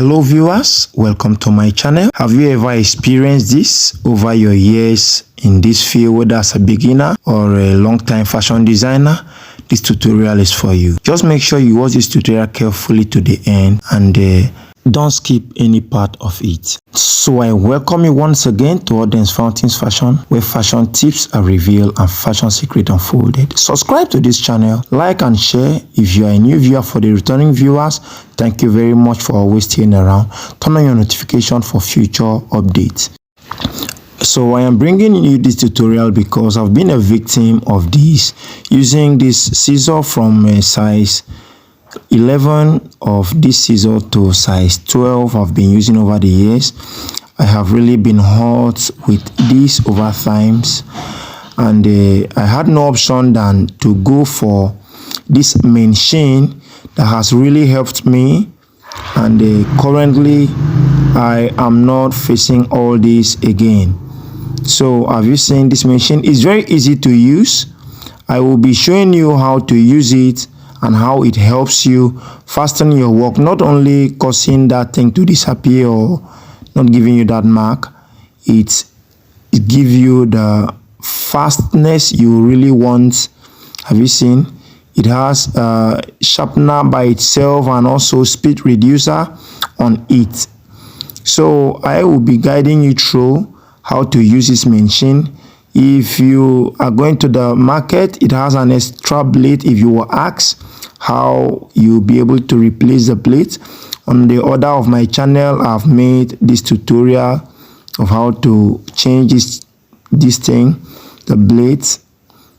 Hello viewers, welcome to my channel. Have you ever experienced this over your years in this field, whether as a beginner or a long-time fashion designer? This tutorial is for you. Just make sure you watch this tutorial carefully to the end and don't skip any part of it. So I welcome you once again to Audience Fountains Fashion, where fashion tips are revealed and fashion secrets unfolded. Subscribe to this channel, like and share. If you are a new viewer, for the returning viewers, thank you very much for always staying around. Turn on your notification for future updates. So I am bringing you this tutorial because I've been a victim of this, using this scissor from a size 11 of this scissor to size 12 I've been using over the years. I have really been hurt with this over times, and I had no option than to go for this machine that has really helped me, and currently I am not facing all this again. So have you seen this machine? It's very easy to use. I will be showing you how to use it and how it helps you fasten your work, not only causing that thing to disappear or not giving you that mark. It gives you the fastness you really want. Have you seen? It has a sharpener by itself and also speed reducer on it. So I will be guiding you through how to use this machine. If you are going to the market, it has an extra blade. If you will ask how you'll be able to replace the blade, on the order of my channel, I've made this tutorial of how to change this thing, the blades.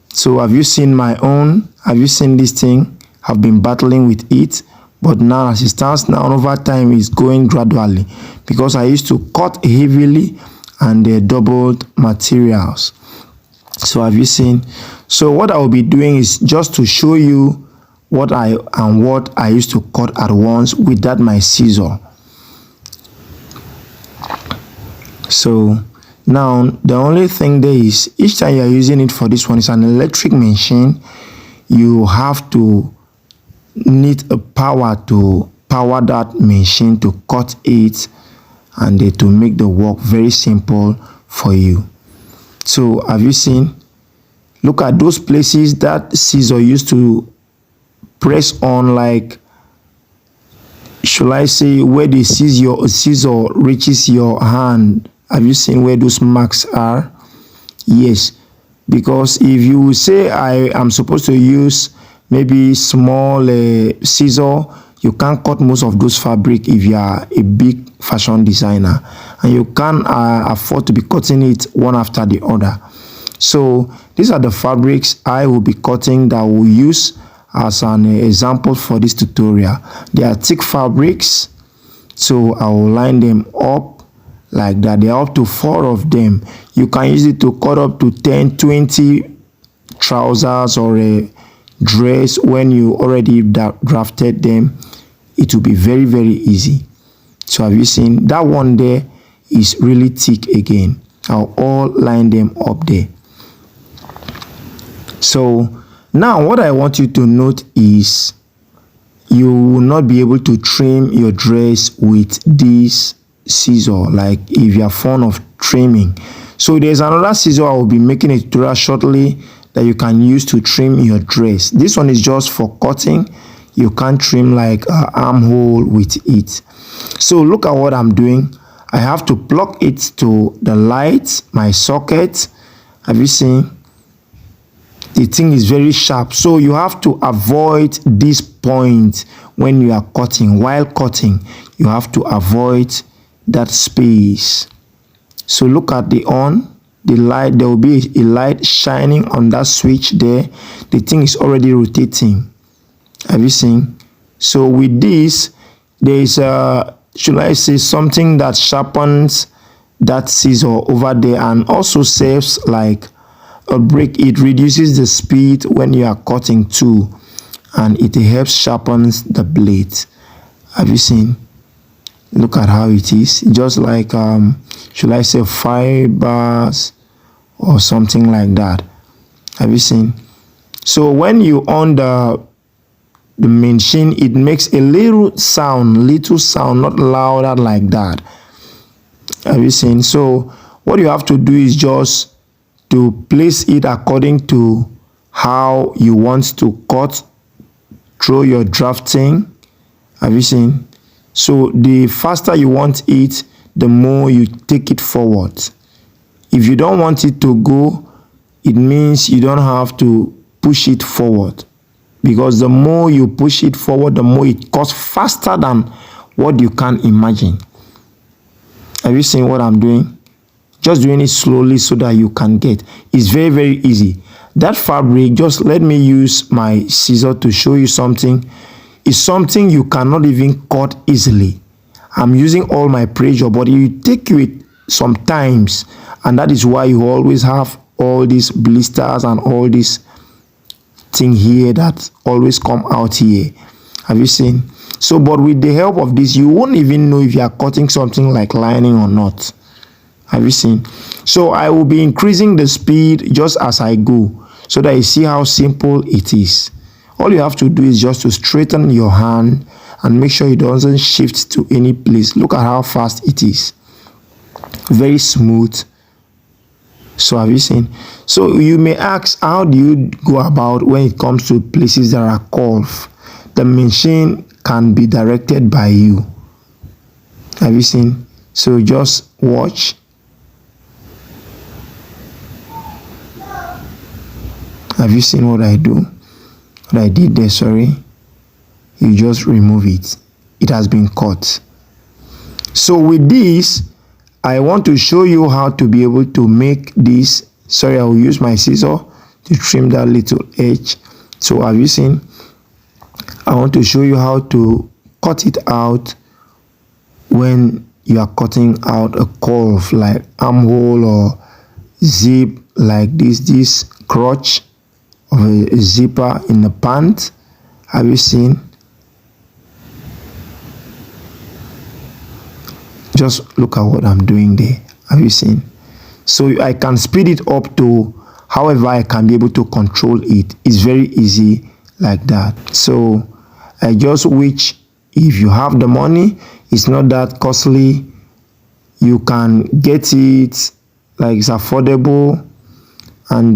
So have you seen my own? Have you seen this thing? I've been battling with it, but now as it stands now, over time it's going gradually, because I used to cut heavily and they doubled materials. So have you seen? So what I will be doing is just to show you what I used to cut at once with that my scissor. So now the only thing there is, each time you are using it for this one, is an electric machine. You have to need a power to power that machine to cut it and to make the work very simple for you. So have you seen? Look at those places that scissor used to press on, like, should I say, where the scissor reaches your hand. Have you seen where those marks are? Yes, because if you say I am supposed to use maybe small scissor, you can't cut most of those fabric if you are a big fashion designer, and you can't afford to be cutting it one after the other. So these are the fabrics I will be cutting that we'll use as an example for this tutorial. They are thick fabrics, so I will line them up like that. There are up to 4 of them. You can use it to cut up to 10, 20 trousers or a dress. When you already drafted them, it will be very, very easy. So have you seen that one there is really thick again? I'll all line them up there. So now what I want you to note is you will not be able to trim your dress with this scissor, like if you are fond of trimming. So there's another scissor I will be making a tutorial shortly that you can use to trim your dress. This one is just for cutting. You can't trim like an armhole with it. So look at what I'm doing. I have to plug it to the light, my socket. Have you seen? The thing is very sharp, so you have to avoid this point when you are cutting. While cutting, you have to avoid that space. So look at the light. There will be a light shining on that switch there. The thing is already rotating. Have you seen? So with this, there is should I say, something that sharpens that scissor over there and also serves like a break. It reduces the speed when you are cutting too, and it helps sharpens the blade. Have you seen? Look at how it is, just like should I say, fibers or something like that. Have you seen? So when you on the the machine, it makes a little sound, not louder like that. Have you seen? So what you have to do is just to place it according to how you want to cut through your drafting. Have you seen? So the faster you want it, the more you take it forward. If you don't want it to go, it means you don't have to push it forward, because the more you push it forward, the more it cuts faster than what you can imagine. Have you seen what I'm doing? Just doing it slowly so that you can get. It's very, very easy. That fabric, just let me use my scissor to show you something. It's something you cannot even cut easily. I'm using all my pressure, but it take you sometimes, and that is why you always have all these blisters and all this thing here that always come out here. Have you seen? So, but with the help of this, you won't even know if you are cutting something like lining or not. Have you seen? So I will be increasing the speed just as I go, so that you see how simple it is. All you have to do is just to straighten your hand and make sure it doesn't shift to any place. Look at how fast it is. Very smooth. So have you seen? So you may ask, how do you go about when it comes to places that are curved? The machine can be directed by you. Have you seen? So just watch. Have you seen what I do? What I did there, sorry. You just remove it. It has been cut. So with this, I want to show you how to be able to make this. Sorry, I will use my scissor to trim that little edge. So have you seen? I want to show you how to cut it out when you are cutting out a curve like armhole or zip like this crotch of a zipper in the pant. Have you seen? Just look at what I'm doing there. Have you seen? So I can speed it up to however I can be able to control it. It's very easy like that. So I just wish if you have the money, it's not that costly. You can get it, like it's affordable, and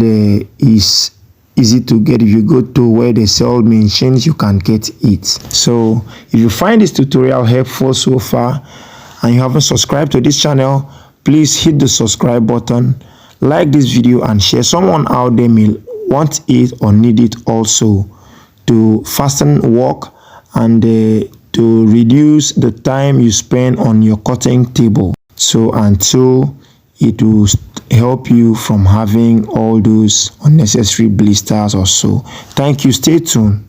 it's easy to get. If you go to where they sell machines, you can get it. So if you find this tutorial helpful so far and you haven't subscribed to this channel, please hit the subscribe button, like this video, and share. Someone out there may want it or need it also to fasten work and to reduce the time you spend on your cutting table. So until it will help you from having all those unnecessary blisters or so. Thank you. Stay tuned.